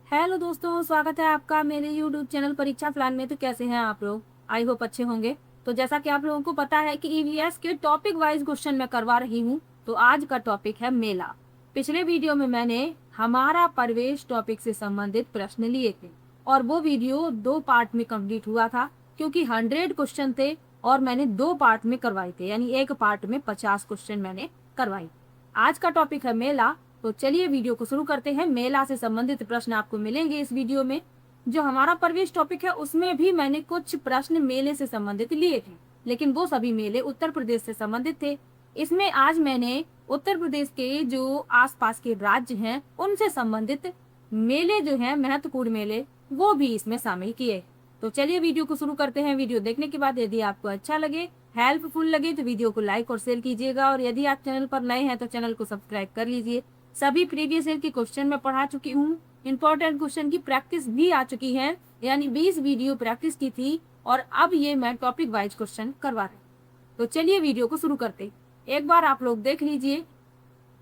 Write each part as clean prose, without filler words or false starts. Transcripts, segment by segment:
Hello दोस्तों, स्वागत है आपका मेरे यूट्यूब चैनल परीक्षा प्लान में। तो कैसे हैं आप लोग? आई होप अच्छे होंगे। तो जैसा कि आप लोगों को पता है कि ईवीएस के टॉपिक वाइज क्वेश्चन मैं करवा रही हूँ। तो आज का टॉपिक है मेला। पिछले वीडियो में मैंने हमारा प्रवेश टॉपिक से संबंधित प्रश्न लिए थे और वो वीडियो 2 पार्ट में कंप्लीट हुआ था, क्योंकि 100 क्वेश्चन थे और मैंने 2 पार्ट में करवाए थे, यानी एक पार्ट में 50 क्वेश्चन मैंने करवाए। आज का टॉपिक है मेला। तो चलिए वीडियो को शुरू करते हैं। मेला से संबंधित प्रश्न आपको मिलेंगे इस वीडियो में। जो हमारा प्रवेश टॉपिक है उसमें भी मैंने कुछ प्रश्न मेले से संबंधित लिए थे, लेकिन वो सभी मेले उत्तर प्रदेश से संबंधित थे। इसमें आज मैंने उत्तर प्रदेश के जो आसपास के राज्य हैं उनसे संबंधित मेले जो हैं, महत्वपूर्ण मेले, वो भी इसमें शामिल किए। तो चलिए वीडियो को शुरू करते हैं। वीडियो देखने के बाद यदि आपको अच्छा लगे, हेल्पफुल लगे, तो वीडियो को लाइक और शेयर कीजिएगा। और यदि आप चैनल पर नए हैं तो चैनल को सब्सक्राइब कर लीजिए। सभी प्रीवियस ईयर के क्वेश्चन मैं पढ़ा चुकी हूँ। इंपॉर्टेंट क्वेश्चन की प्रैक्टिस भी आ चुकी है, यानी 20 वीडियो प्रैक्टिस की थी और अब ये मैं टॉपिक वाइज क्वेश्चन करवा रही हूँ। तो चलिए वीडियो को शुरू करते। एक बार आप लोग देख लीजिए।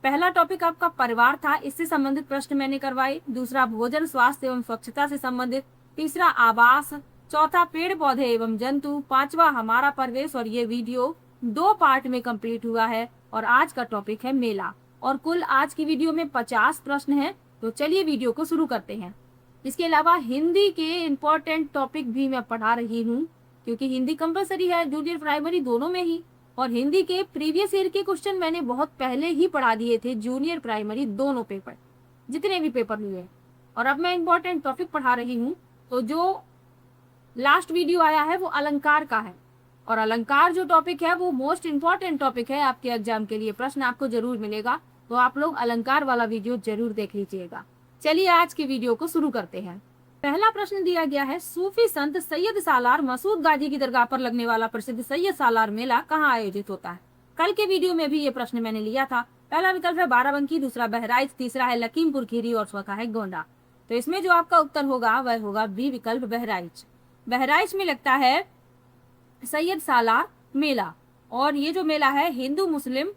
पहला टॉपिक आपका परिवार था, इससे संबंधित प्रश्न मैंने करवाए। दूसरा भोजन, स्वास्थ्य एवं स्वच्छता से संबंधित। तीसरा आवास। चौथा पेड़ पौधे एवं जंतु। पांचवा हमारा प्रवेश, और ये वीडियो 2 पार्ट में कंप्लीट हुआ है। और आज का टॉपिक है मेला। और कुल आज की वीडियो में 50 प्रश्न हैं। तो चलिए वीडियो को शुरू करते हैं। इसके अलावा हिंदी के इम्पोर्टेंट टॉपिक भी मैं पढ़ा रही हूँ, क्योंकि हिंदी कंपलसरी है जूनियर प्राइमरी दोनों में ही। और हिंदी के प्रीवियस ईयर के क्वेश्चन मैंने बहुत पहले ही पढ़ा दिए थे, जूनियर प्राइमरी दोनों पेपर, जितने भी पेपर हुए। और अब मैं इम्पोर्टेंट टॉपिक पढ़ा रही हूँ। तो जो लास्ट वीडियो आया है वो अलंकार का है, और अलंकार जो टॉपिक है वो मोस्ट इम्पोर्टेंट टॉपिक है आपके एग्जाम के लिए। प्रश्न आपको जरूर मिलेगा, तो आप लोग अलंकार वाला वीडियो जरूर देख लीजिएगा। चलिए आज की वीडियो को शुरू करते हैं। पहला प्रश्न दिया गया है, सूफी संत सैयद सालार मसूद गाजी की दरगाह पर लगने वाला प्रसिद्ध सैयद सालार मेला कहाँ आयोजित होता है? कल के वीडियो में भी ये प्रश्न मैंने लिया था। पहला विकल्प है बाराबंकी, दूसरा बहराइच, तीसरा है लखीमपुर खीरी और चौथा है गोंडा। तो इसमें जो आपका उत्तर होगा वह होगा बी विकल्प, बहराइच। बहराइच में लगता है सैयद सालार मेला। और ये जो मेला है, हिंदू मुस्लिम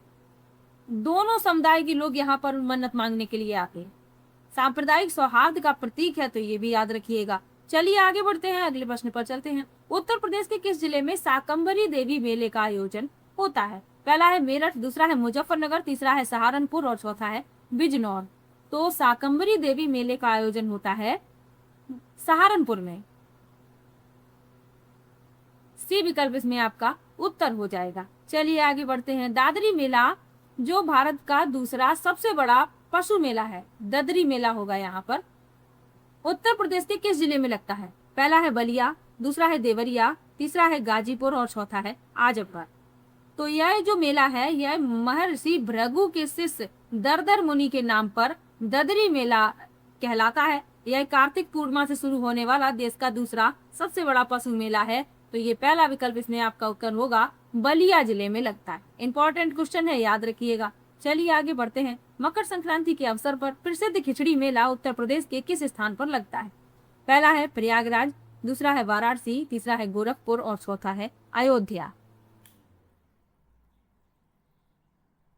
दोनों समुदाय के लोग यहाँ पर मन्नत मांगने के लिए आते हैं। सांप्रदायिक सौहार्द का प्रतीक है, तो ये भी याद रखिएगा। चलिए आगे बढ़ते हैं, अगले प्रश्न पर चलते हैं। उत्तर प्रदेश के किस जिले में शाकंभरी देवी मेले का आयोजन होता है? पहला है मेरठ, दूसरा है मुजफ्फरनगर, तीसरा है सहारनपुर और चौथा है बिजनौर। तो शाकंभरी देवी मेले का आयोजन होता है सहारनपुर में। सी विकल्प इसमें आपका उत्तर हो जाएगा। चलिए आगे बढ़ते हैं। दादरी मेला जो भारत का दूसरा सबसे बड़ा पशु मेला है, ददरी मेला होगा यहाँ पर, उत्तर प्रदेश के किस जिले में लगता है? पहला है बलिया, दूसरा है देवरिया, तीसरा है गाजीपुर और चौथा है आजमगढ़। तो यह जो मेला है यह महर्षि भृगु के शिष्य दरदर मुनि के नाम पर ददरी मेला कहलाता है। यह कार्तिक पूर्णिमा से शुरू होने वाला देश का दूसरा सबसे बड़ा पशु मेला है। तो ये पहला विकल्प इसमें आपका उत्तर होगा, बलिया जिले में लगता है। इंपॉर्टेंट क्वेश्चन है, याद रखिएगा। चलिए आगे बढ़ते हैं। मकर संक्रांति के अवसर पर प्रसिद्ध खिचड़ी मेला उत्तर प्रदेश के किस स्थान पर लगता है? पहला है प्रयागराज, दूसरा है वाराणसी, तीसरा है गोरखपुर और चौथा है अयोध्या।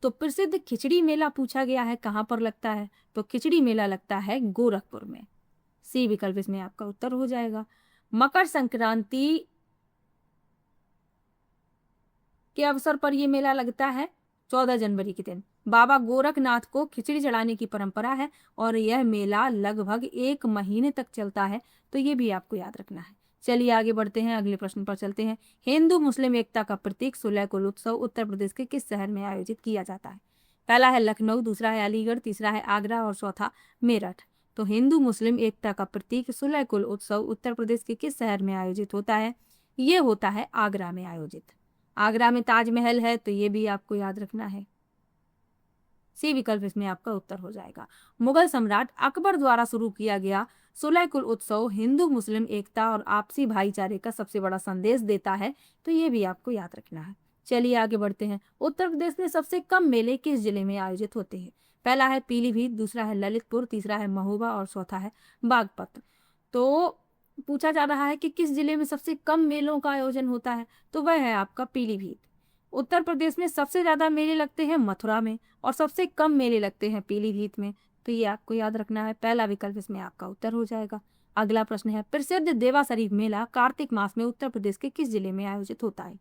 तो प्रसिद्ध खिचड़ी मेला पूछा गया है कहां पर लगता है, तो खिचड़ी मेला लगता है गोरखपुर में। सी विकल्प इसमें आपका उत्तर हो जाएगा। मकर संक्रांति के अवसर पर यह मेला लगता है 14 जनवरी के दिन। बाबा गोरखनाथ को खिचड़ी चढ़ाने की परंपरा है और यह मेला लगभग 1 महीने तक चलता है। तो ये भी आपको याद रखना है। चलिए आगे बढ़ते हैं, अगले प्रश्न पर चलते हैं। हिंदू मुस्लिम एकता का प्रतीक सुलह-कुल उत्सव उत्तर प्रदेश के किस शहर में आयोजित किया जाता है? पहला है लखनऊ, दूसरा है अलीगढ़, तीसरा है आगरा और चौथा मेरठ। तो हिंदू मुस्लिम एकता का प्रतीक सुलह-कुल उत्सव उत्तर प्रदेश के किस शहर में आयोजित होता है? ये होता है आगरा में आयोजित। आगरा में ताजमहल है, तो ये भी आपको याद रखना है। सी विकल्प इसमें आपका उत्तर हो जाएगा। मुगल सम्राट अकबर द्वारा शुरू किया गया सुलह-कुल उत्सव हिंदू मुस्लिम एकता और आपसी भाईचारे का सबसे बड़ा संदेश देता है। तो ये भी आपको याद रखना है। चलिए आगे बढ़ते हैं। उत्तर प्रदेश में सबसे कम मेले किस जिले में आयोजित होते हैं? पहला है पीलीभीत, दूसरा है ललितपुर, तीसरा है महोबा और चौथा है बागपत। तो पूछा जा रहा है कि किस जिले में सबसे कम मेलों का आयोजन होता है, तो वह है आपका पीलीभीत। उत्तर प्रदेश में सबसे ज्यादा मेले लगते हैं मथुरा में और सबसे कम मेले लगते हैं पीलीभीत में। तो ये आपको याद रखना है, पहला विकल्प इसमें आपका उत्तर हो जाएगा। अगला प्रश्न है, प्रसिद्ध देवा शरीफ मेला कार्तिक मास में उत्तर प्रदेश के किस जिले में आयोजित होता है?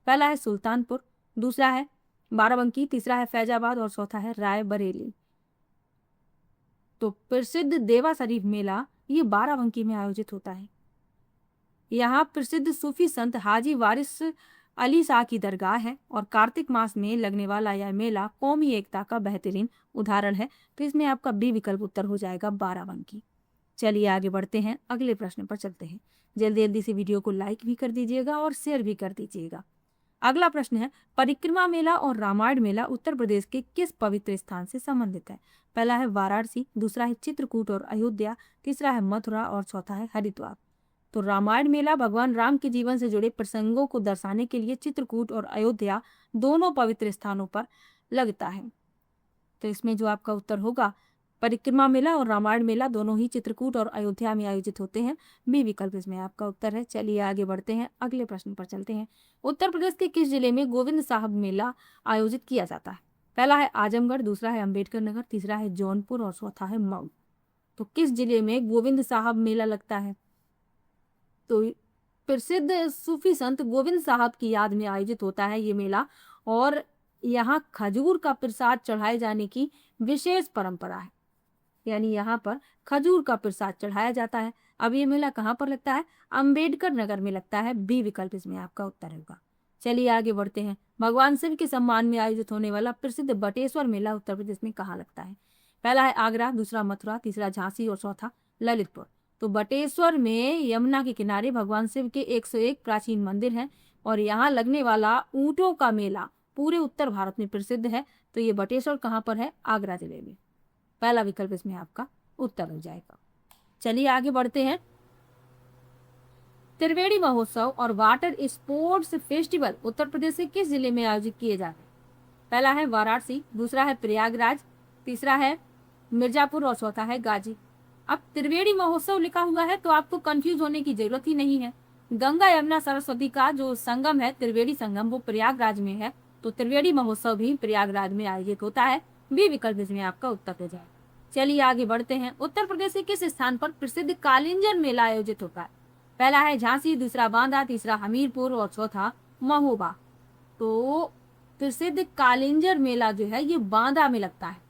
पहला है सुल्तानपुर, दूसरा है बाराबंकी, तीसरा है फैजाबाद और चौथा है रायबरेली। तो प्रसिद्ध देवा शरीफ मेला ये बाराबंकी में आयोजित होता है। यहाँ प्रसिद्ध सूफी संत हाजी वारिस अली शाह की दरगाह है और कार्तिक मास में लगने वाला यह मेला कौमी एकता का बेहतरीन उदाहरण है। तो इसमें आपका बी विकल्प उत्तर हो जाएगा, बाराबंकी। चलिए आगे बढ़ते हैं, अगले प्रश्न पर चलते हैं। जल्दी जल्दी से वीडियो को लाइक भी कर दीजिएगा और शेयर भी कर दीजिएगा। अगला प्रश्न है, परिक्रमा मेला और रामायण मेला उत्तर प्रदेश के किस पवित्र स्थान से संबंधित है? पहला है वाराणसी, दूसरा है चित्रकूट और अयोध्या, तीसरा है मथुरा और चौथा है हरिद्वार। तो रामायण मेला भगवान राम के जीवन से जुड़े प्रसंगों को दर्शाने के लिए चित्रकूट और अयोध्या दोनों पवित्र स्थानों पर लगता है। तो इसमें जो आपका उत्तर होगा, परिक्रमा मेला और रामायण मेला दोनों ही चित्रकूट और अयोध्या में आयोजित होते हैं। बी विकल्प इसमें आपका उत्तर है। चलिए आगे बढ़ते हैं, अगले प्रश्न पर चलते हैं। उत्तर प्रदेश के किस जिले में गोविंद साहब मेला आयोजित किया जाता है? पहला है आजमगढ़, दूसरा है अम्बेडकर नगर, तीसरा है जौनपुर और चौथा है मऊ। तो किस जिले में गोविंद साहब मेला लगता है? तो प्रसिद्ध सूफी संत गोविंद साहब की याद में आयोजित होता है ये मेला और यहाँ खजूर का प्रसाद चढ़ाए जाने की विशेष परंपरा है, यानी यहाँ पर खजूर का प्रसाद चढ़ाया जाता है। अब ये मेला कहाँ पर लगता है? अम्बेडकर नगर में लगता है। बी विकल्प इसमें आपका उत्तर होगा। चलिए आगे बढ़ते हैं। भगवान शिव के सम्मान में आयोजित होने वाला प्रसिद्ध बटेश्वर मेला उत्तर प्रदेश में कहाँ लगता है? पहला है आगरा, दूसरा मथुरा, तीसरा झांसी और चौथा ललितपुर। तो बटेश्वर में यमुना के किनारे भगवान शिव के 101 प्राचीन मंदिर हैं और यहाँ लगने वाला ऊंटों का मेला पूरे उत्तर भारत में प्रसिद्ध है। तो ये बटेश्वर कहाँ पर है? आगरा जिले में। पहला विकल्प इसमें आपका उत्तर हो जाएगा। चलिए आगे बढ़ते हैं। त्रिवेणी महोत्सव और water sports festival Uttar Pradesh के किस जिले में आयोजित किए जाते हैं? पहला है वाराणसी, दूसरा है प्रयागराज, तीसरा है मिर्जापुर और चौथा है गाजी। अब त्रिवेणी महोत्सव लिखा हुआ है तो आपको कंफ्यूज होने की जरूरत ही नहीं है। गंगा यमुना सरस्वती का जो संगम है, त्रिवेणी संगम, वो प्रयागराज में है। तो त्रिवेणी महोत्सव भी प्रयागराज में आयोजित होता है। बी विकल्प इसमें आपका उत्तर हो जाए। चलिए आगे बढ़ते हैं। उत्तर प्रदेश के किस स्थान पर प्रसिद्ध कालिंजर मेला आयोजित होता है? पहला है झांसी, दूसरा बांदा, तीसरा हमीरपुर और चौथा महोबा। तो प्रसिद्ध कालिंजर मेला जो है ये बांदा में लगता है।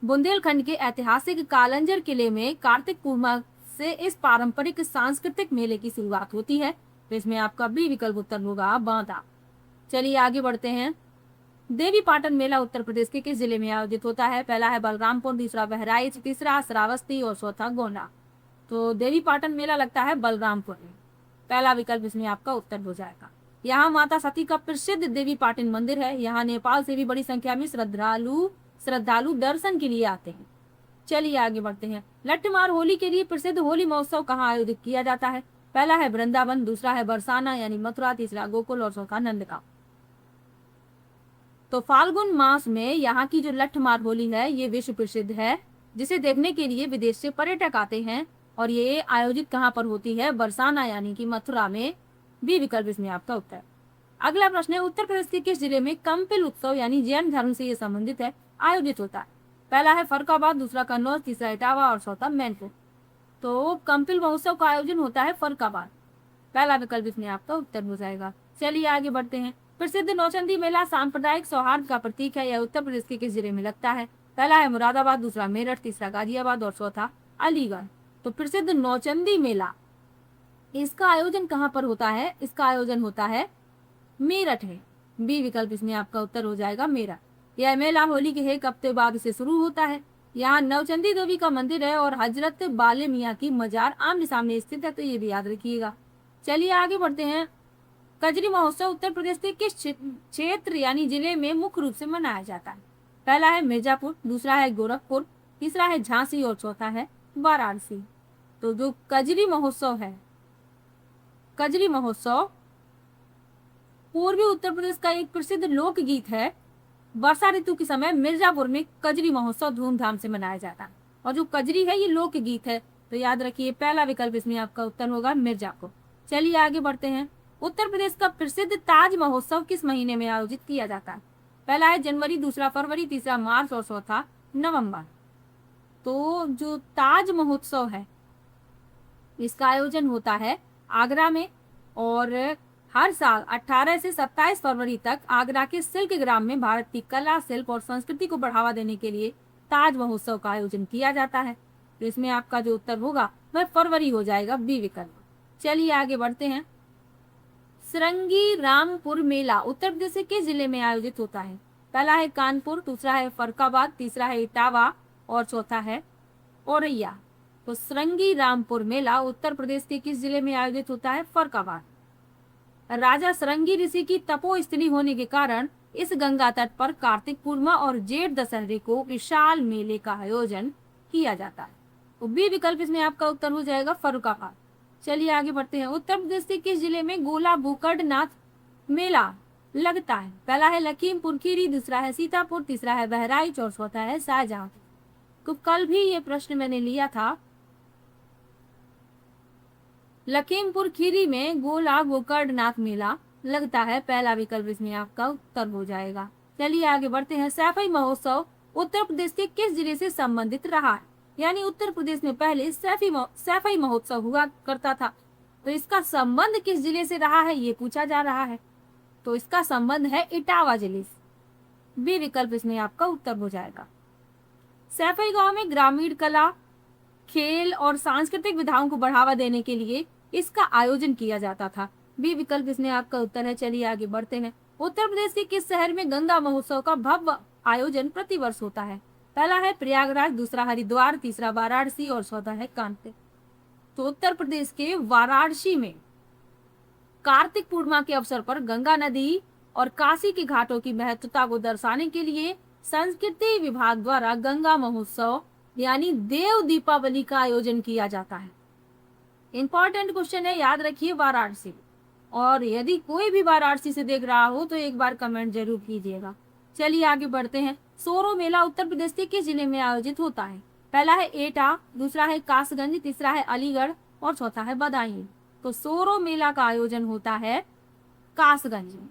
बुंदेलखंड के ऐतिहासिक कालंजर किले में कार्तिक पूर्णिमा से इस पारंपरिक सांस्कृतिक मेले की शुरुआत होती है। तो इसमें आपका बी विकल्प उत्तर होगा, बांदा। चलिए आगे बढ़ते हैं। देवी पाटन मेला उत्तर प्रदेश के किस जिले में आयोजित होता है? पहला है बलरामपुर, दूसरा बहराइच, तीसरा श्रावस्ती और चौथा गोंडा। तो देवी पाटन मेला लगता है बलरामपुर में। पहला विकल्प इसमें आपका उत्तर हो जाएगा। यहाँ माता सती का प्रसिद्ध देवी पाटन मंदिर है। यहाँ नेपाल से भी बड़ी संख्या में श्रद्धालु दर्शन के लिए आते हैं। चलिए आगे बढ़ते हैं। लट्ठमार होली के लिए प्रसिद्ध होली महोत्सव कहाँ आयोजित किया जाता है? पहला है वृंदावन, दूसरा है बरसाना यानी मथुरा, तीसरा गोकुल और चौथा नंदगांव। तो फाल्गुन मास में यहाँ की जो लट्ठमार होली है ये विश्व प्रसिद्ध है, जिसे देखने के लिए विदेश से पर्यटक आते हैं और ये आयोजित कहाँ पर होती है? बरसाना यानी कि मथुरा में। बी विकल्प इसमें आपका उत्तर। अगला प्रश्न है, उत्तर प्रदेश के किस जिले में कंपिल उत्सव यानी जैन धर्म से ये संबंधित है आयोजित होता है? पहला है फर्रुखाबाद, दूसरा कन्नौज, तीसरा इटावा और चौथा मैनपुर। तो कंपिल महोत्सव का आयोजन होता है फर्रुखाबाद। पहला विकल्प इसमें आपका उत्तर हो जाएगा। चलिए आगे बढ़ते हैं। प्रसिद्ध नौचंदी मेला सांप्रदायिक सौहार्द का प्रतीक है। यह उत्तर प्रदेश के किस जिले में लगता है? पहला है मुरादाबाद, दूसरा मेरठ, तीसरा गाजियाबाद और चौथा अलीगढ़। तो प्रसिद्ध नौचंदी मेला, इसका आयोजन कहाँ पर होता है? इसका आयोजन होता है मेरठ में। बी विकल्प इसमें आपका उत्तर हो जाएगा, मेरठ। यह मेला होली के एक हफ्ते बाद से शुरू होता है। यहाँ नवचंदी देवी का मंदिर है और हजरत बाले मियाँ की मजार आमने सामने स्थित है, तो ये भी याद रखिएगा। चलिए आगे बढ़ते हैं। कजरी महोत्सव उत्तर प्रदेश के किस क्षेत्र यानी जिले में मुख्य रूप से मनाया जाता है? पहला है मिर्जापुर, दूसरा है गोरखपुर, तीसरा है झांसी और चौथा है वाराणसी। तो जो कजरी महोत्सव है, कजरी महोत्सव पूर्वी उत्तर प्रदेश का एक प्रसिद्ध लोकगीत है। वर्षा ऋतु के समय मिर्जापुर में कजरी महोत्सव धूमधाम से मनाया जाता है और जो कजरी है ये लोकगीत है। तो याद रखिए, पहला विकल्प इसमें आपका उत्तर होगा, मिर्जापुर। चलिए आगे बढ़ते हैं। उत्तर प्रदेश का प्रसिद्ध ताज महोत्सव किस महीने में आयोजित किया जाता है? पहला है जनवरी, दूसरा फरवरी, तीसरा मार्च और चौथा नवंबर। तो जो ताज महोत्सव है इसका आयोजन होता है आगरा में, और हर साल 18 से 27 फरवरी तक आगरा के सिल्क ग्राम में भारत की कला, शिल्प और संस्कृति को बढ़ावा देने के लिए ताज महोत्सव का आयोजन किया जाता है। तो इसमें आपका जो उत्तर होगा वह फरवरी हो जाएगा, बी विकल्प। चलिए आगे बढ़ते हैं। सरंगी रामपुर मेला उत्तर प्रदेश के किस जिले में आयोजित होता है? पहला है कानपुर, दूसरा है फर्रुखाबाद, तीसरा है इटावा और चौथा है औरैया। तो सरंगी रामपुर मेला उत्तर प्रदेश के किस जिले में आयोजित होता है? फर्रुखाबाद। राजा सरंगी ऋषि की तपोस्थली होने के कारण इस गंगा तट पर कार्तिक पूर्णिमा और जेठ दशहरे को विशाल मेले का आयोजन किया जाता है। तो बी विकल्प इसमें आपका उत्तर हो जाएगा, फर्रुखाबाद। चलिए आगे बढ़ते हैं। उत्तर प्रदेश के किस जिले में गोला भूकड़नाथ मेला लगता है? पहला है लखीमपुर खीरी, दूसरा है सीतापुर, तीसरा है बहराइच और चौथा है शाहजहांपुर। तो कल भी ये प्रश्न मैंने लिया था। लखीमपुर खीरी में गोला गोकर्णनाथ मेला लगता है, पहला विकल्प इसमें आपका उत्तर हो जाएगा। चलिए आगे बढ़ते हैं। सैफई महोत्सव उत्तर प्रदेश के किस जिले से संबंधित रहा है? यानी उत्तर प्रदेश में पहले सैफई महोत्सव हुआ करता था, तो इसका संबंध किस जिले से रहा है ये पूछा जा रहा है। तो इसका संबंध है इटावा जिले से, बी विकल्प इसमें आपका उत्तर हो जाएगा। सैफई गांव में ग्रामीण कला, खेल और सांस्कृतिक विधाओं को बढ़ावा देने के लिए इसका आयोजन किया जाता था, बी विकल्प इसमें आपका उत्तर है। चलिए आगे बढ़ते हैं। उत्तर प्रदेश के किस शहर में गंगा महोत्सव का भव्य आयोजन प्रतिवर्ष होता है? पहला है प्रयागराज, दूसरा हरिद्वार, तीसरा वाराणसी और चौथा है कानपुर। तो उत्तर प्रदेश के वाराणसी में कार्तिक पूर्णिमा के अवसर पर गंगा नदी और काशी के घाटों की महत्वता को दर्शाने के लिए संस्कृति विभाग द्वारा गंगा महोत्सव यानी देव दीपावली का आयोजन किया जाता है। इंपॉर्टेंट क्वेश्चन है, याद रखिए वाराणसी। और यदि कोई भी वाराणसी से देख रहा हो तो एक बार कमेंट जरूर कीजिएगा। चलिए आगे बढ़ते हैं। सोरो मेला उत्तर प्रदेश के किस जिले में आयोजित होता है? पहला है एटा, दूसरा है कासगंज, तीसरा है अलीगढ़ और चौथा है बदायूं। तो सोरो मेला का आयोजन होता है कासगंज में।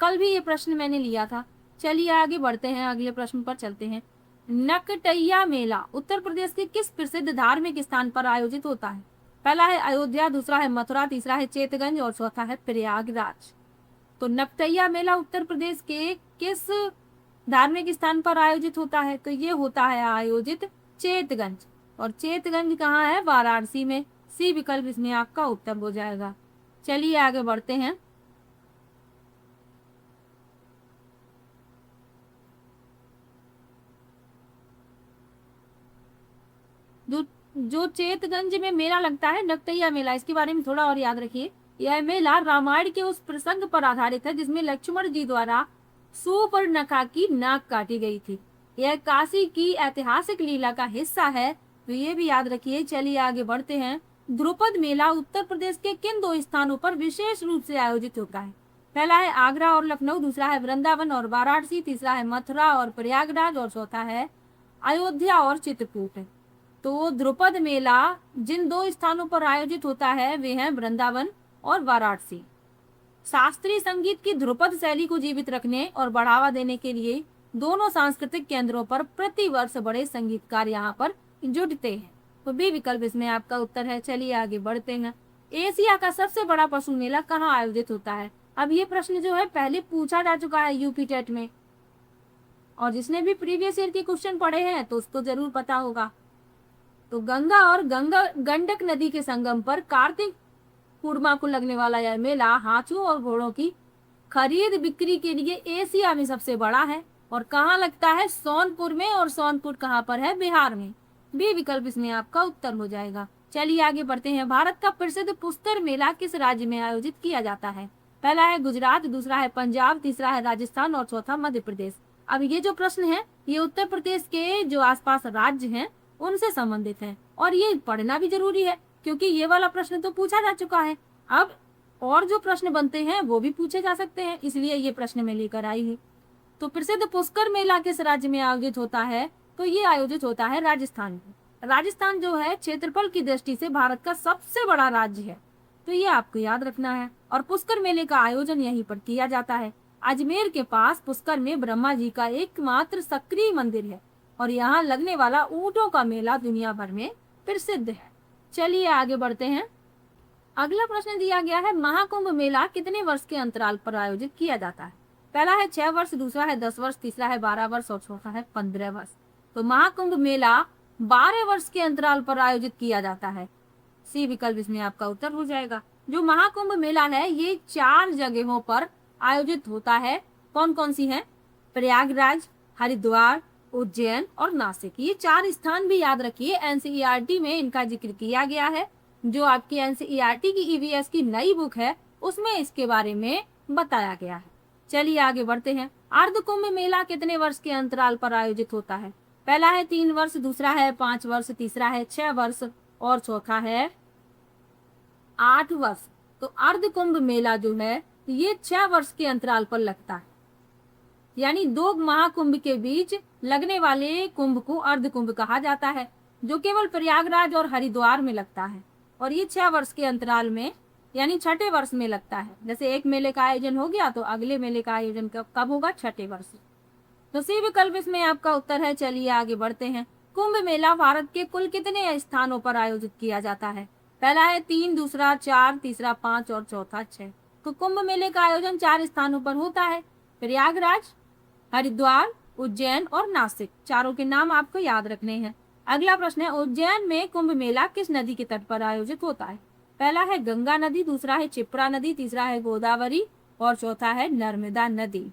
कल भी ये प्रश्न मैंने लिया था। चलिए आगे बढ़ते हैं, अगले प्रश्न पर चलते हैं। नकटैया मेला उत्तर प्रदेश के किस प्रसिद्ध धार्मिक स्थान पर आयोजित होता है? पहला है अयोध्या, दूसरा है मथुरा, तीसरा है चेतगंज और चौथा है प्रयागराज। तो नकटैया मेला उत्तर प्रदेश के किस धार्मिक स्थान पर आयोजित होता है? तो ये होता है आयोजित चेतगंज, और चेतगंज कहाँ है? वाराणसी में, सी विकल्प इसमें आपका उत्तर हो जाएगा। चलिए आगे बढ़ते हैं। जो चेतगंज में मेला लगता है नकटैया मेला, इसके बारे में थोड़ा और याद रखिए। यह मेला रामायण के उस प्रसंग पर आधारित है जिसमें लक्ष्मण जी द्वारा सुपर्णखा की नाक काटी गई थी। यह काशी की ऐतिहासिक लीला का हिस्सा है, तो ये भी याद रखिए। चलिए आगे बढ़ते हैं। ध्रुपद मेला उत्तर प्रदेश के किन दो स्थानों पर विशेष रूप से आयोजित होता है? पहला है आगरा और लखनऊ, दूसरा है वृंदावन और वाराणसी, तीसरा है मथुरा और प्रयागराज और चौथा है अयोध्या और चित्रकूट। तो ध्रुपद मेला जिन दो स्थानों पर आयोजित होता है वे हैं वृंदावन और वाराणसी। शास्त्रीय संगीत की ध्रुपद शैली को जीवित रखने और बढ़ावा देने के लिए दोनों सांस्कृतिक केंद्रों पर प्रतिवर्ष बड़े संगीतकार यहाँ पर जुटते हैं। तो बी विकल्प इसमें आपका उत्तर है। चलिए आगे बढ़ते हैं। एशिया का सबसे बड़ा पशु मेला कहाँ आयोजित होता है? अब ये प्रश्न जो है पहले पूछा जा चुका है यूपी टेट में, और जिसने भी प्रीवियस ईयर के क्वेश्चन पढ़े हैं तो उसको जरूर पता होगा। तो गंगा और गंडक नदी के संगम पर कार्तिक पूर्णिमा को लगने वाला यह मेला हाथियों और घोड़ों की खरीद बिक्री के लिए एशिया में सबसे बड़ा है। और कहाँ लगता है? सोनपुर में, और सोनपुर कहाँ पर है? बिहार में। बी विकल्प इसमें आपका उत्तर हो जाएगा। चलिए आगे बढ़ते हैं। भारत का प्रसिद्ध पुष्कर मेला किस राज्य में आयोजित किया जाता है? पहला है गुजरात, दूसरा है पंजाब, तीसरा है राजस्थान और चौथा मध्य प्रदेश। अब ये जो प्रश्न है ये उत्तर प्रदेश के जो आसपास राज्य हैं उनसे संबंधित है, और ये पढ़ना भी जरूरी है क्योंकि ये वाला प्रश्न तो पूछा जा चुका है। अब और जो प्रश्न बनते हैं वो भी पूछे जा सकते हैं, इसलिए ये प्रश्न मैं लेकर आई हूँ। तो प्रसिद्ध पुष्कर मेला किस राज्य में आयोजित होता है? तो ये आयोजित होता है राजस्थान में। राजस्थान जो है क्षेत्रफल की दृष्टि से भारत का सबसे बड़ा राज्य है, तो ये आपको याद रखना है। और पुष्कर मेले का आयोजन यहीं पर किया जाता है। अजमेर के पास पुष्कर में ब्रह्मा जी का एकमात्र सक्रिय मंदिर है और यहाँ लगने वाला ऊंटों का मेला दुनिया भर में प्रसिद्ध है। चलिए आगे बढ़ते हैं। अगला प्रश्न दिया गया है, महाकुंभ मेला कितने वर्ष के अंतराल पर आयोजित किया जाता है? पहला है 6 वर्ष, दूसरा है 10 वर्ष, तीसरा है 12 वर्ष और चौथा है 15 वर्ष। तो महाकुंभ मेला 12 वर्ष के अंतराल पर आयोजित किया जाता है। सी विकल्प इसमें आपका उत्तर हो जाएगा। जो महाकुंभ मेला है ये 4 जगहों पर आयोजित होता है। कौन कौन सी है? प्रयागराज, हरिद्वार, उज्जैन और नासिक। ये 4 स्थान भी याद रखिए, एनसीईआरटी में इनका जिक्र किया गया है। जो आपकी एनसीईआरटी की ईवीएस की नई बुक है उसमें इसके बारे में बताया गया है। चलिए आगे बढ़ते हैं। अर्ध कुंभ मेला कितने वर्ष के अंतराल पर आयोजित होता है? पहला है 3 वर्ष, दूसरा है 5 वर्ष, तीसरा है 6 वर्ष और चौथा है 8 वर्ष। तो अर्ध कुंभ मेला जो है ये 6 वर्ष के अंतराल पर लगता है, यानी 2 महाकुंभ के बीच लगने वाले कुंभ को अर्ध कुंभ कहा जाता है, जो केवल प्रयागराज और हरिद्वार में लगता है और ये 6 वर्ष के अंतराल में यानी 6ठे वर्ष में लगता है। जैसे एक मेले का आयोजन हो गया तो अगले मेले का आयोजन कब होगा? 6ठे वर्ष। तो सी विकल्प इसमें आपका उत्तर है। चलिए आगे बढ़ते हैं। कुंभ मेला भारत के कुल कितने स्थानों पर आयोजित किया जाता है? पहला है 3, दूसरा 4, तीसरा 5 और चौथा 6। तो कुंभ मेले का आयोजन 4 स्थानों पर होता है, प्रयागराज, हरिद्वार, उज्जैन और नासिक। चारों के नाम आपको याद रखने हैं। अगला प्रश्न है, उज्जैन में कुंभ मेला किस नदी के तट पर आयोजित होता है? पहला है गंगा नदी, दूसरा है क्षिप्रा नदी, तीसरा है गोदावरी और चौथा है नर्मदा नदी।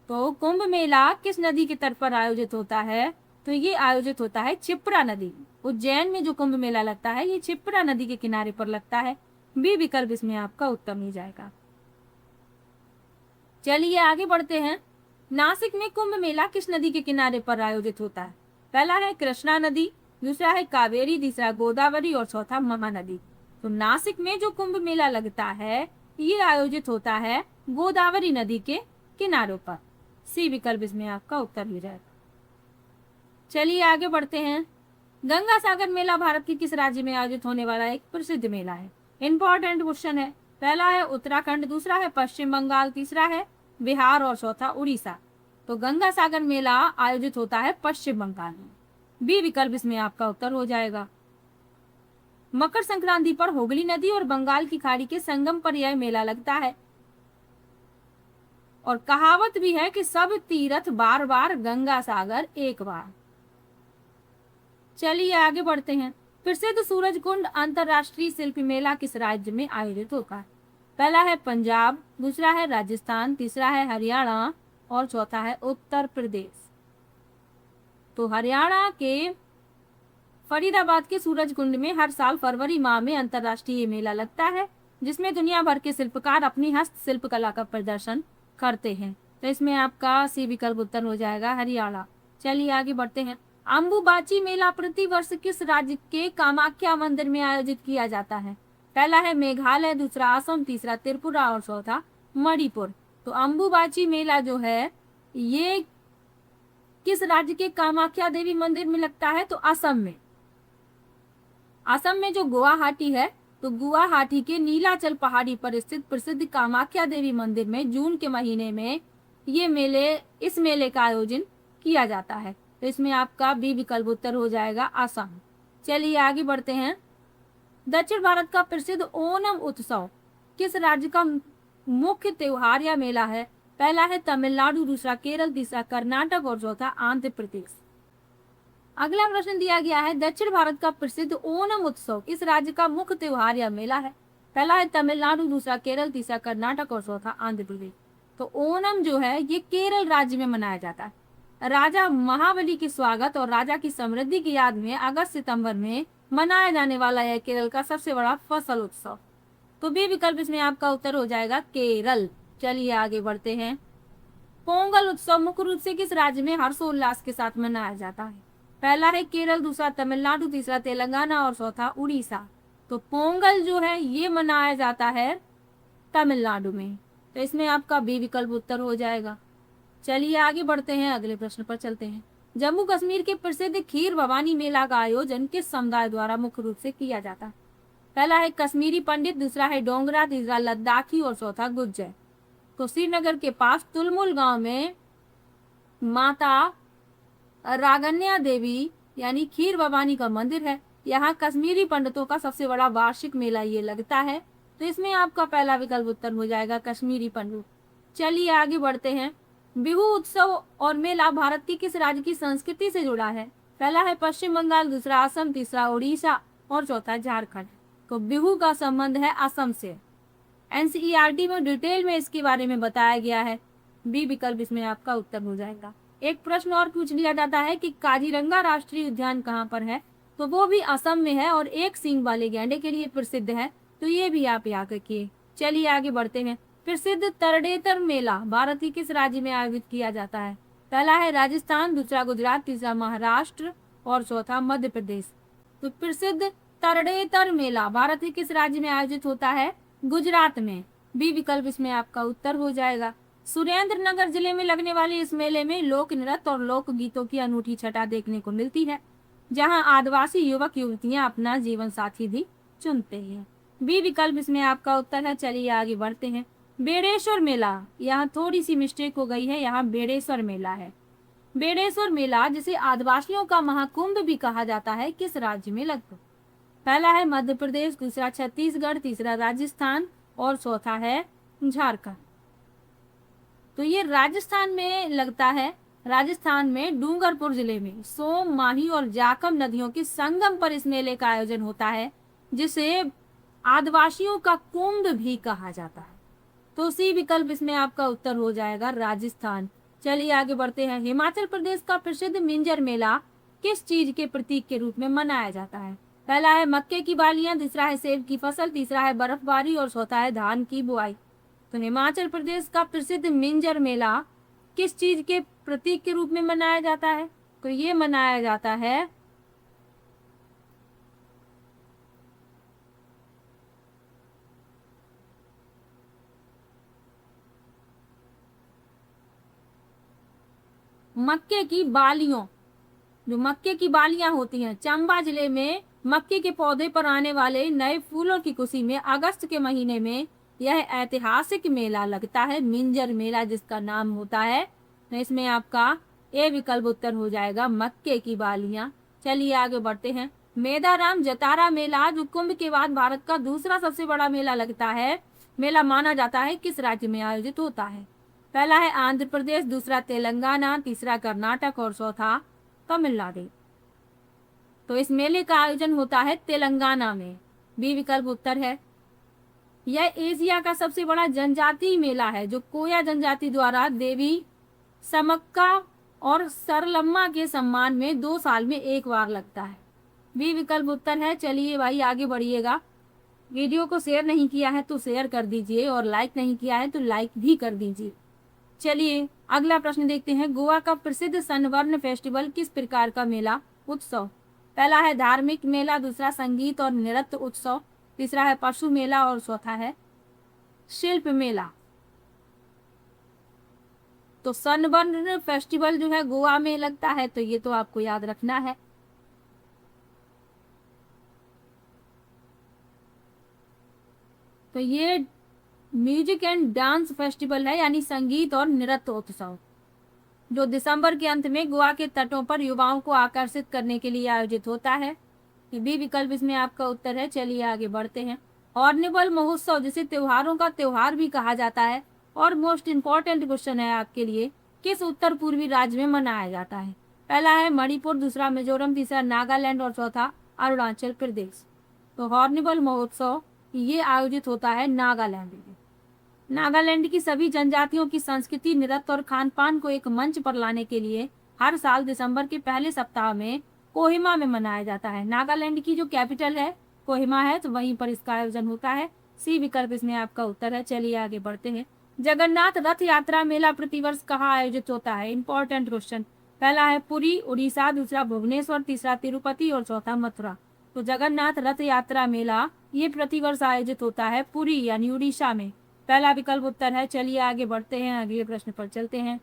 तो कुंभ मेला किस नदी के तट पर आयोजित होता है? तो ये आयोजित होता है क्षिप्रा नदी। उज्जैन में जो कुंभ मेला लगता है ये क्षिप्रा नदी के किनारे पर लगता है। बी विकल्प इसमें आपका उत्तर मिल जाएगा। चलिए आगे बढ़ते हैं। नासिक में कुंभ मेला किस नदी के किनारे पर आयोजित होता है? पहला है कृष्णा नदी, दूसरा है कावेरी, तीसरा गोदावरी और चौथा महानदी। तो नासिक में जो कुंभ मेला लगता है ये आयोजित होता है गोदावरी नदी के किनारों पर। सी विकल्प इसमें आपका उत्तर हो जाएगा। चलिए आगे बढ़ते हैं। गंगा सागर मेला भारत के किस राज्य में आयोजित होने वाला एक प्रसिद्ध मेला है? इंपॉर्टेंट क्वेश्चन है। पहला है उत्तराखंड, दूसरा है पश्चिम बंगाल, तीसरा है बिहार और चौथा उड़ीसा। तो गंगा सागर मेला आयोजित होता है पश्चिम बंगाल में। बी विकल्प इसमें आपका उत्तर हो जाएगा। मकर संक्रांति पर हुगली नदी और बंगाल की खाड़ी के संगम पर यह मेला लगता है और कहावत भी है कि सब तीर्थ बार बार, गंगा सागर एक बार। चलिए आगे बढ़ते हैं। प्रसिद्ध सूरज कुंड अंतरराष्ट्रीय शिल्प मेला किस राज्य में आयोजित होता है? पहला है पंजाब, दूसरा है राजस्थान, तीसरा है हरियाणा और चौथा है उत्तर प्रदेश। तो हरियाणा के फरीदाबाद के सूरज कुंड में हर साल फरवरी माह में अंतरराष्ट्रीय मेला लगता है, जिसमें दुनिया भर के शिल्पकार अपनी हस्तशिल्प कला का प्रदर्शन करते हैं। तो इसमें आपका सी विकल्प उत्तर हो जाएगा, हरियाणा। चलिए आगे बढ़ते हैं। अम्बुबाची मेला प्रति वर्ष किस राज्य के कामाख्या मंदिर में आयोजित किया जाता है? पहला है मेघालय, दूसरा असम, तीसरा त्रिपुरा और चौथा मणिपुर। तो अम्बुबाची मेला जो है ये किस राज्य के कामाख्या देवी मंदिर में लगता है? तो असम में। असम में जो गुवाहाटी है, तो गुवाहाटी के नीलाचल पहाड़ी पर स्थित प्रसिद्ध कामाख्या देवी मंदिर में जून के महीने में इस मेले का आयोजन किया जाता है। तो इसमें आपका बी विकल्प उत्तर हो जाएगा, असम। चलिए आगे बढ़ते हैं। दक्षिण भारत का प्रसिद्ध ओणम उत्सव किस राज्य का मुख्य त्योहार या मेला है? पहला है तमिलनाडु, दूसरा केरल, तीसरा कर्नाटक और चौथा आंध्र प्रदेश। अगला प्रश्न दिया गया है, दक्षिण भारत का प्रसिद्ध ओणम उत्सव इस राज्य का मुख्य त्योहार या मेला है? पहला है तमिलनाडु, दूसरा केरल, तीसरा कर्नाटक और चौथा आंध्र प्रदेश। तो ओणम जो है ये केरल राज्य में मनाया जाता है। राजा महाबली के स्वागत और राजा की समृद्धि की याद में अगस्त सितंबर में मनाया जाने वाला है केरल का सबसे बड़ा फसल उत्सव। तो बी विकल्प इसमें आपका उत्तर हो जाएगा, केरल। चलिए आगे बढ़ते हैं। पोंगल उत्सव मुख्य रूप से किस राज्य में हर्षोल्लास के साथ मनाया जाता है? पहला है केरल, दूसरा तमिलनाडु, तीसरा तेलंगाना और चौथा उड़ीसा। तो पोंगल जो है ये मनाया जाता है तमिलनाडु में। तो इसमें आपका बी विकल्प उत्तर हो जाएगा। चलिए आगे बढ़ते हैं, अगले प्रश्न पर चलते हैं। जम्मू कश्मीर के प्रसिद्ध खीर भवानी मेला का आयोजन किस समुदाय द्वारा मुख्य रूप से किया जाता है? पहला है कश्मीरी पंडित, दूसरा है डोंगरा, तीसरा लद्दाखी और चौथा गुज्जर। तो श्रीनगर के पास तुलमुल गांव में माता रागन्या देवी यानी खीर भवानी का मंदिर है। यहाँ कश्मीरी पंडितों का सबसे बड़ा वार्षिक मेला ये लगता है। तो इसमें आपका पहला विकल्प उत्तर हो जाएगा कश्मीरी पंडित। चलिए आगे बढ़ते हैं। बिहू उत्सव और मेला भारत की किस राज्य की संस्कृति से जुड़ा है? पहला है पश्चिम बंगाल, दूसरा असम, तीसरा उड़ीसा और चौथा झारखंड। तो बिहू का संबंध है असम से। एनसीईआरटी में डिटेल में इसके बारे में बताया गया है। बी विकल्प इसमें आपका उत्तर हो जाएगा। एक प्रश्न और पूछ लिया जाता है कि काजीरंगा राष्ट्रीय उद्यान कहाँ पर है? तो वो भी असम में है और एक सींग वाले गैंडे के लिए प्रसिद्ध है। तो ये भी आप याद रखिए। चलिए आगे बढ़ते हैं। प्रसिद्ध तरडेतर मेला भारत के किस राज्य में आयोजित किया जाता है? पहला है राजस्थान, दूसरा गुजरात, तीसरा महाराष्ट्र और चौथा मध्य प्रदेश। तो प्रसिद्ध तरडेतर मेला भारत के किस राज्य में आयोजित होता है? गुजरात में। बी विकल्प इसमें आपका उत्तर हो जाएगा। सुरेंद्र नगर जिले में लगने वाले इस मेले में लोक नृत्य और लोक गीतों की अनूठी छटा देखने को मिलती है, जहां आदिवासी युवक युवतियां अपना जीवन साथी भी चुनते हैं। बी विकल्प इसमें आपका उत्तर है। चलिए आगे बढ़ते हैं। बेड़ेश्वर मेला, यहाँ थोड़ी सी मिस्टेक हो गई है, यहाँ बेड़ेश्वर मेला है। बेड़ेश्वर मेला जिसे आदिवासियों का महाकुंभ भी कहा जाता है, किस राज्य में लगता है? पहला है मध्य प्रदेश, दूसरा छत्तीसगढ़, तीसरा राजस्थान और चौथा है झारखंड। तो ये राजस्थान में लगता है। राजस्थान में डूंगरपुर जिले में सोम, माही और जाखम नदियों के संगम पर इस मेले का आयोजन होता है, जिसे आदिवासियों का कुंभ भी कहा जाता है। तो सी विकल्प इसमें आपका उत्तर हो जाएगा राजस्थान। चलिए आगे बढ़ते हैं। हिमाचल प्रदेश का प्रसिद्ध मिंजर मेला किस चीज के प्रतीक के रूप में मनाया जाता है? पहला है मक्के की बालियां, दूसरा है सेब की फसल, तीसरा है बर्फबारी और चौथा है धान की बुआई। तो हिमाचल प्रदेश का प्रसिद्ध मिंजर मेला किस चीज के प्रतीक के रूप में मनाया जाता है? तो ये मनाया जाता है मक्के की बालियों। जो मक्के की बालियां होती हैं, चंबा जिले में मक्के के पौधे पर आने वाले नए फूलों की खुशी में अगस्त के महीने में यह ऐतिहासिक मेला लगता है, मिंजर मेला जिसका नाम होता है। तो इसमें आपका ए विकल्प उत्तर हो जाएगा मक्के की बालियां। चलिए आगे बढ़ते हैं। मेदाराम जतारा मेला जो कुंभ के बाद भारत का दूसरा सबसे बड़ा मेला लगता है, मेला माना जाता है, किस राज्य में आयोजित होता है? पहला है आंध्र प्रदेश, दूसरा तेलंगाना, तीसरा कर्नाटक और चौथा तमिलनाडु। तो इस मेले का आयोजन होता है तेलंगाना में। बी विकल्प उत्तर है। यह एशिया का सबसे बड़ा जनजातीय मेला है, जो कोया जनजाति द्वारा देवी समक्का और सरलम्मा के सम्मान में 2 साल में एक बार लगता है। बी विकल्प उत्तर है। चलिए भाई आगे बढ़िएगा। वीडियो को शेयर नहीं किया है तो शेयर कर दीजिए और लाइक नहीं किया है तो लाइक भी कर दीजिए। चलिए अगला प्रश्न देखते हैं। गोवा का प्रसिद्ध सनबर्न फेस्टिवल किस प्रकार का मेला उत्सव? पहला है धार्मिक मेला, दूसरा संगीत और नृत्य उत्सव, तीसरा है पशु मेला और चौथा है शिल्प मेला। तो सनबर्न फेस्टिवल जो है गोवा में लगता है, तो ये तो आपको याद रखना है। तो ये म्यूजिक एंड डांस फेस्टिवल है, यानी संगीत और नृत्य उत्सव, जो दिसंबर के अंत में गोवा के तटों पर युवाओं को आकर्षित करने के लिए आयोजित होता है। बी विकल्प इसमें आपका उत्तर है। चलिए आगे बढ़ते हैं। हॉर्नबिल महोत्सव जिसे त्योहारों का त्योहार भी कहा जाता है, और मोस्ट इम्पोर्टेंट क्वेश्चन है आपके लिए, किस उत्तर पूर्वी राज्य में मनाया जाता है? पहला है मणिपुर, दूसरा मिजोरम, तीसरा नागालैंड और चौथा अरुणाचल प्रदेश। तो हॉर्नबिल महोत्सव ये आयोजित होता है नागालैंड में। नागालैंड की सभी जनजातियों की संस्कृति, नृत्य और खान पान को एक मंच पर लाने के लिए हर साल दिसंबर के पहले सप्ताह में कोहिमा में मनाया जाता है। नागालैंड की जो कैपिटल है कोहिमा है, तो वहीं पर इसका आयोजन होता है। सी विकल्प इसमें आपका उत्तर है। चलिए आगे बढ़ते हैं। जगन्नाथ रथ यात्रा मेला प्रतिवर्ष कहाँ आयोजित होता है? Important question. पहला है पुरी उड़ीसा, दूसरा भुवनेश्वर, तीसरा तिरुपति और चौथा मथुरा। तो जगन्नाथ रथ यात्रा मेला ये प्रतिवर्ष आयोजित होता है पुरी यानी उड़ीसा में। पहला विकल्प उत्तर है। चलिए आगे बढ़ते हैं, अगले प्रश्न पर चलते हैं।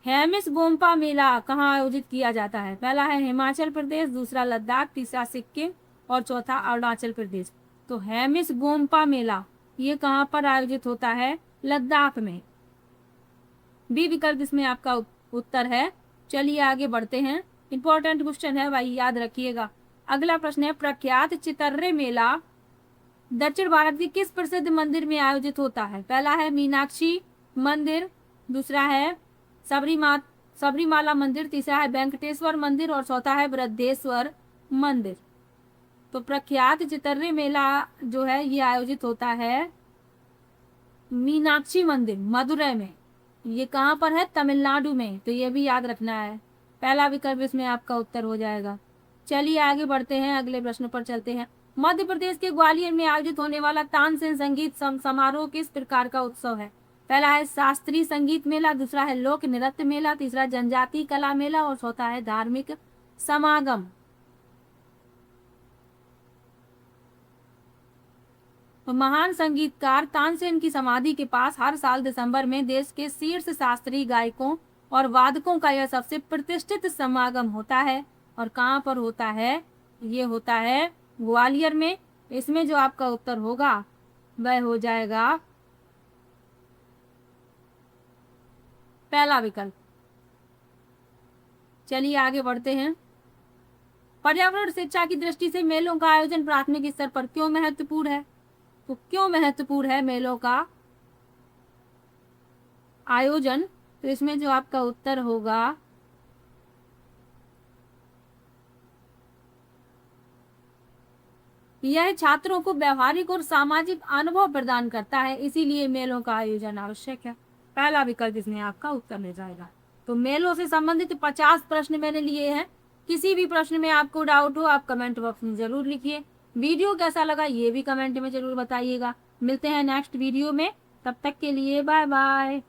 हेमिस गोम्पा मेला कहाँ आयोजित किया जाता है? पहला है हिमाचल प्रदेश, दूसरा लद्दाख, तीसरा सिक्किम और चौथा अरुणाचल प्रदेश। तो हेमिस गोम्पा मेला ये कहाँ पर आयोजित होता है? लद्दाख में। बी विकल्प इसमें आपका उत्तर है। चलिए आगे बढ़ते हैं, इंपॉर्टेंट क्वेश्चन है भाई, याद रखिएगा। अगला प्रश्न है, प्रख्यात चितर्रे मेला दक्षिण भारत के किस प्रसिद्ध मंदिर में आयोजित होता है? पहला है मीनाक्षी मंदिर, दूसरा है सबरीमाला मंदिर, तीसरा है वेंकटेश्वर मंदिर और चौथा है बृहदेश्वर मंदिर। तो प्रख्यात चितर्रे मेला जो है ये आयोजित होता है मीनाक्षी मंदिर मदुरै में। ये कहाँ पर है? तमिलनाडु में। तो ये भी याद रखना है, पहला विकल्प इसमें आपका उत्तर हो जाएगा। चलिए आगे बढ़ते हैं, अगले प्रश्न पर चलते हैं। मध्य प्रदेश के ग्वालियर में आयोजित होने वाला तानसेन संगीत समारोह किस प्रकार का उत्सव है? पहला है शास्त्रीय संगीत मेला, दूसरा है लोक नृत्य मेला, तीसरा जनजातीय कला मेला और चौथा है धार्मिक समागम। तो महान संगीतकार तानसेन की समाधि के पास हर साल दिसंबर में देश के शीर्ष शास्त्रीय गायकों और वादकों का यह सबसे प्रतिष्ठित समागम होता है। और कहाँ पर होता है? ये होता है ग्वालियर में। इसमें जो आपका उत्तर होगा वह हो जाएगा पहला विकल्प। चलिए आगे बढ़ते हैं। पर्यावरण शिक्षा की दृष्टि से मेलों का आयोजन प्राथमिक स्तर पर क्यों महत्वपूर्ण है? तो क्यों महत्वपूर्ण है मेलों का आयोजन? तो इसमें जो आपका उत्तर होगा यह छात्रों को व्यवहारिक और सामाजिक अनुभव प्रदान करता है, इसीलिए मेलों का आयोजन आवश्यक है। पहला विकल्प इसमें आपका उत्तर मिल जाएगा। तो मेलों से संबंधित 50 प्रश्न मैंने लिए हैं। किसी भी प्रश्न में आपको डाउट हो आप कमेंट बॉक्स में जरूर लिखिए। वीडियो कैसा लगा ये भी कमेंट में जरूर बताइएगा। मिलते हैं नेक्स्ट वीडियो में, तब तक के लिए बाय बाय।